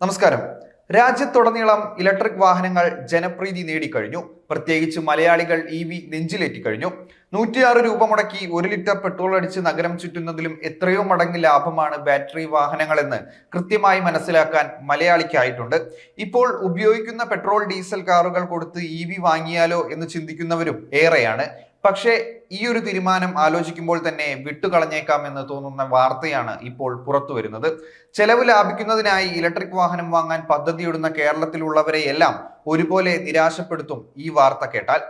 നമസ്കാരം. രാജ്യത്തുടനീളം ഇലക്ട്രിക് വാഹനങ്ങൾ ജനപ്രീതി നേടിക്കഴിഞ്ഞു. പ്രത്യേകിച്ച് മലയാളികൾ നെഞ്ചിലേറ്റി കഴിഞ്ഞു. 106 രൂപ മുടക്കി 1 ലിറ്റർ പെട്രോൾ അടിച്ച് നഗരം ചുറ്റുന്നതിലും എത്രയോ മടങ്ങ് ലാഭമാണ് ബാറ്ററി വാഹനങ്ങളെന്ന് കൃത്യമായി മനസ്സിലാക്കാൻ മലയാളിക്കായിട്ടുണ്ട്. ഇപ്പോൾ ഉപയോഗിക്കുന്ന പെട്രോൾ ഡീസൽ കാറുകൾ കൊടുത്ത് വാങ്ങിയാലോ എന്ന് ചിന്തിക്കുന്നവരും ഏറെയാണ്. പക്ഷേ ഈ ഒരു തീരുമാനം ആലോചിക്കുമ്പോൾ തന്നെ വിട്ടുകളഞ്ഞേക്കാം എന്ന് തോന്നുന്ന വാർത്തയാണ് ഇപ്പോൾ പുറത്തു വരുന്നത്. ചെലവ് ലാഭിക്കുന്നതിനായി ഇലക്ട്രിക് വാഹനം വാങ്ങാൻ പദ്ധതിയിടുന്ന കേരളത്തിലുള്ളവരെയെല്ലാം ഒരുപോലെ നിരാശപ്പെടുത്തും ഈ വാർത്ത കേട്ടാൽ.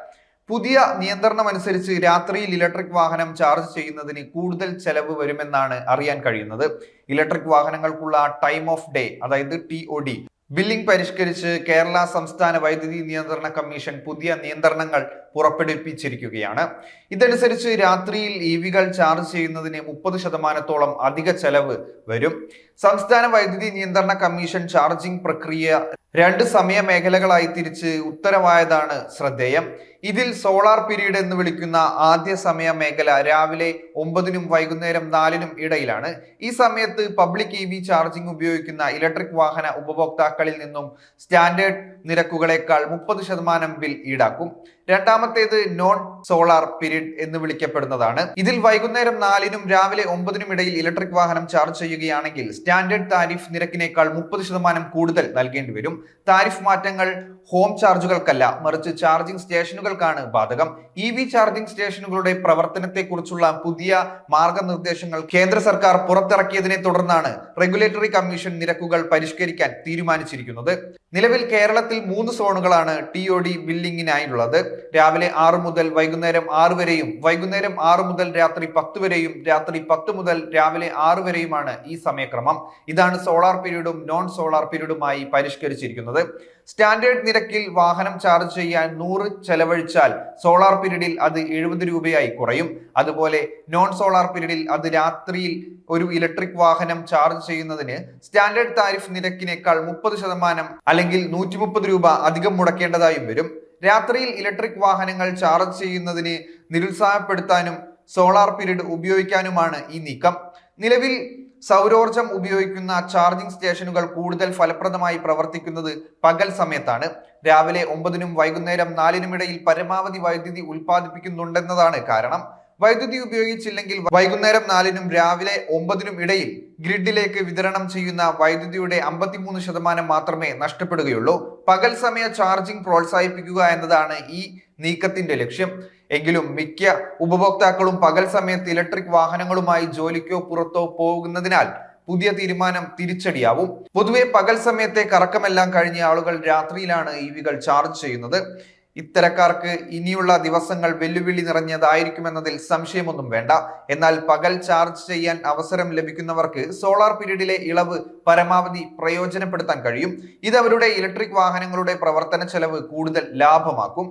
പുതിയ നിയന്ത്രണം അനുസരിച്ച് രാത്രിയിൽ ഇലക്ട്രിക് വാഹനം ചാർജ് ചെയ്യുന്നതിന് കൂടുതൽ ചെലവ് വരുമെന്നാണ് അറിയാൻ കഴിയുന്നത്. ഇലക്ട്രിക് വാഹനങ്ങൾക്കുള്ള ടൈം ഓഫ് ഡേ, അതായത് TOD ബില്ലിംഗ് പരിഷ്കരിച്ച് കേരള സംസ്ഥാന വൈദ്യുതി നിയന്ത്രണ കമ്മീഷൻ പുതിയ നിയന്ത്രണങ്ങൾ പുറപ്പെടുവിച്ചിരിക്കുകയാണ്. ഇതനുസരിച്ച് രാത്രിയിൽ EVകൾ ചാർജ് ചെയ്യുന്നതിന് 30% അധിക ചെലവ് വരും. സംസ്ഥാന വൈദ്യുതി നിയന്ത്രണ കമ്മീഷൻ ചാർജിംഗ് പ്രക്രിയ 2 സമയ മേഖലകളായി തിരിച്ച് ഉത്തരവായതാണ് ശ്രദ്ധേയം. ഇതിൽ സോളാർ പീരീഡ് എന്ന് വിളിക്കുന്ന ആദ്യ സമയ മേഖല രാവിലെ 9-നും വൈകുന്നേരം 4-നും ഇടയിലാണ്. ഈ സമയത്ത് പബ്ലിക് ചാർജിംഗ് ഉപയോഗിക്കുന്ന ഇലക്ട്രിക് വാഹന ഉപഭോക്താക്കളിൽ നിന്നും സ്റ്റാൻഡേർഡ് നിരക്കുകളേക്കാൾ 30% ബിൽ ഈടാക്കും. രണ്ടാമത്തേത് നോൺ സോളാർ പീരീഡ് എന്ന് വിളിക്കപ്പെടുന്നതാണ്. ഇതിൽ വൈകുന്നേരം 4-നും രാവിലെ 9-നും ഇടയിൽ ഇലക്ട്രിക് വാഹനം ചാർജ് ചെയ്യുകയാണെങ്കിൽ സ്റ്റാൻഡേർഡ് താരിഫ് നിരക്കിനേക്കാൾ 30% കൂടുതൽ നൽകേണ്ടി വരും. താരിഫ് മാറ്റങ്ങൾ ഹോം ചാർജുകൾക്കല്ല, മറിച്ച് ചാർജിംഗ് സ്റ്റേഷനുകൾക്കാണ് ബാധകം. ചാർജിംഗ് സ്റ്റേഷനുകളുടെ പ്രവർത്തനത്തെക്കുറിച്ചുള്ള പുതിയ മാർഗനിർദ്ദേശങ്ങൾ കേന്ദ്ര സർക്കാർ പുറത്തിറക്കിയതിനെ തുടർന്നാണ് റെഗുലേറ്ററി കമ്മീഷൻ നിരക്കുകൾ പരിഷ്കരിക്കാൻ തീരുമാനിച്ചിരിക്കുന്നത്. നിലവിൽ കേരളത്തിൽ 3 സോണുകളാണ് TOD ബില്ലിംഗിനായുള്ളത്. രാവിലെ 6 മുതൽ വൈകുന്നേരം 6 വരെയും, വൈകുന്നേരം 6 മുതൽ രാത്രി 10 വരെയും, രാത്രി 10 മുതൽ രാവിലെ 6 വരെയുമാണ് ഈ സമയക്രമം. ഇതാണ് സോളാർ പീരീഡും നോൺ സോളാർ പീരീഡുമായി പരിഷ്കരിച്ചിരിക്കുന്നത്. സ്റ്റാൻഡേർഡ് നിരക്കിൽ വാഹനം ചാർജ് ചെയ്യാൻ 100 ചെലവഴിച്ചാൽ സോളാർ പീരീഡിൽ അത് 70 രൂപയായി കുറയും. അതുപോലെ നോൺ സോളാർ പീരീഡിൽ അത് രാത്രിയിൽ ഒരു ഇലക്ട്രിക് വാഹനം ചാർജ് ചെയ്യുന്നതിന് സ്റ്റാൻഡേർഡ് താരിഫ് നിരക്കിനേക്കാൾ 30% അല്ലെങ്കിൽ 130 രൂപ അധികം മുടക്കേണ്ടതായും വരും. രാത്രിയിൽ ഇലക്ട്രിക് വാഹനങ്ങൾ ചാർജ് ചെയ്യുന്നതിന് നിരുത്സാഹപ്പെടുത്താനും സോളാർ പീരീഡ് ഉപയോഗിക്കാനുമാണ് ഈ നീക്കം. നിലവിൽ സൗരോർജം ഉപയോഗിക്കുന്ന ചാർജിംഗ് സ്റ്റേഷനുകൾ കൂടുതൽ ഫലപ്രദമായി പ്രവർത്തിക്കുന്നത് പകൽ സമയത്താണ്. രാവിലെ 9-നും വൈകുന്നേരം 4-നും ഇടയിൽ പരമാവധി വൈദ്യുതി ഉൽപ്പാദിപ്പിക്കുന്നുണ്ടെന്നതാണ് കാരണം. വൈദ്യുതി ഉപയോഗിച്ചില്ലെങ്കിൽ വൈകുന്നേരം 4-നും രാവിലെ 9-നും ഇടയിൽ ഗ്രിഡിലേക്ക് വിതരണം ചെയ്യുന്ന വൈദ്യുതിയുടെ 53% മാത്രമേ നഷ്ടപ്പെടുകയുള്ളൂ. പകൽ സമയ ചാർജിംഗ് പ്രോത്സാഹിപ്പിക്കുക എന്നതാണ് ഈ നീക്കത്തിന്റെ ലക്ഷ്യം. എങ്കിലും മിക്ക ഉപഭോക്താക്കളും പകൽ സമയത്ത് ഇലക്ട്രിക് വാഹനങ്ങളുമായി ജോലിക്കോ പുറത്തോ പോകുന്നതിനാൽ പുതിയ തീരുമാനം തിരിച്ചടിയാവും. പൊതുവെ പകൽ സമയത്തെ കറക്കമെല്ലാം കഴിഞ്ഞ ആളുകൾ രാത്രിയിലാണ് EVകൾ ചാർജ് ചെയ്യുന്നത്. ഇത്തരക്കാർക്ക് ഇനിയുള്ള ദിവസങ്ങൾ വെല്ലുവിളി നിറഞ്ഞതായിരിക്കുമെന്നതിൽ സംശയമൊന്നും വേണ്ട. എന്നാൽ പകൽ ചാർജ് ചെയ്യാൻ അവസരം ലഭിക്കുന്നവർക്ക് സോളാർ പീരീഡിലെ ഇളവ് പരമാവധി പ്രയോജനപ്പെടുത്താൻ കഴിയും. ഇത് അവരുടെ ഇലക്ട്രിക് വാഹനങ്ങളുടെ പ്രവർത്തന ചെലവ് കൂടുതൽ ലാഭമാക്കും.